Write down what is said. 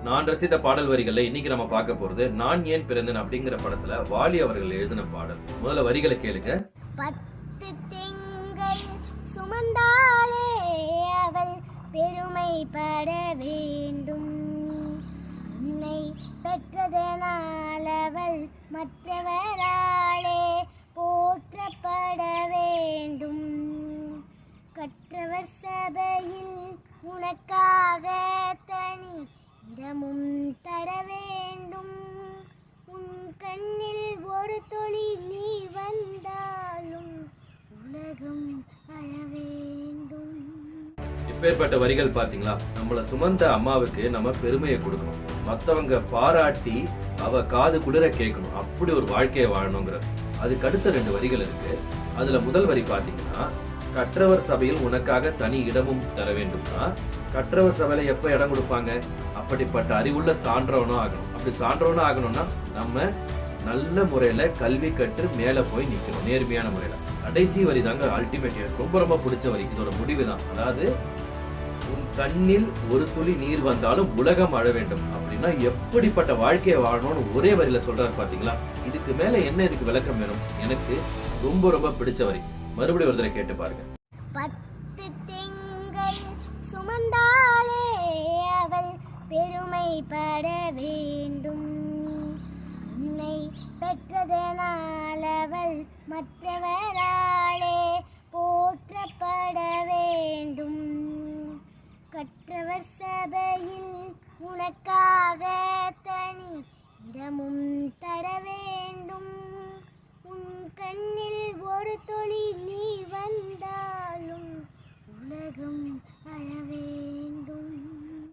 நான் ரசித்த பாடல் வரிகள்ல இன்னைக்கு நம்ம பார்க்க போறது நான் ஏன் பிறந்தேன் அப்படிங்கிற படத்துல வாலி அவர்கள் எழுதின பாடல். முதல்ல வரிகளை கேளுங்க. 10 திங்கள் சுமந்தாலே அவள் பெருமைப்பட வேண்டும். உன்னை பெற்றதனால் அவள் மற்றவராலே போற்றப்பட வேண்டும். கற்றவர் சபையில் உனக்காக தனி இடமும் தர வேண்டும். உன் கண்ணில் ஒரு துளி நீ வந்தாலும் உலகம் அழ வேண்டும். இப்பேற்பட்ட வரிகள் பாத்தீங்களா? நம்மள சுமந்த அம்மாவுக்கு நம்ம பெருமையை கொடுக்கணும், மத்தவங்க பாராட்டி அவ காது குளிர கேட்கணும், அப்படி ஒரு வாழ்க்கையை வாழணுங்கிறது. அதுக்கு அடுத்த 2 வரிகள் இருக்கு. அதுல முதல் வரி பாத்தீங்கன்னா, கற்றவர் சபையில் உனக்காக தனி இடமும் தர வேண்டும்னா, கற்றவர் சபையில எப்ப இடம் கொடுப்பாங்க? அப்படிப்பட்ட அறிவுள்ள சான்றவனும் ஆகணும். அப்படி சான்றவனும் ஆகணும்னா நம்ம நல்ல முறையில கல்வி கற்று மேல போய் நிக்கணும், நேர்மையான முறையில. கடைசி வரி தாங்க அல்டிமேட், எனக்கு ரொம்ப ரொம்ப பிடிச்ச வரி. இதோட முடிவு தான், அதாவது உன் கண்ணில் ஒரு துளி நீர் வந்தாலும் உலகம் அழ வேண்டும். அப்படின்னா எப்படிப்பட்ட வாழ்க்கையை வாழணும்னு ஒரே வரியில சொல்றாரு பாத்தீங்களா? இதுக்கு மேல என்ன இதுக்கு விளக்கம் வேணும்? எனக்கு ரொம்ப ரொம்ப பிடிச்ச வரி. மறுபடியும் ஒரு தடவை கேட்டு பாருங்க. 10 திங்கள் சுமந்தாலே அவள் பெருமைப்பட வேண்டும். உன்னை பெற்றதனால் அவள் மற்றவராலே போற்றப்பட வேண்டும். கற்றவர் சபை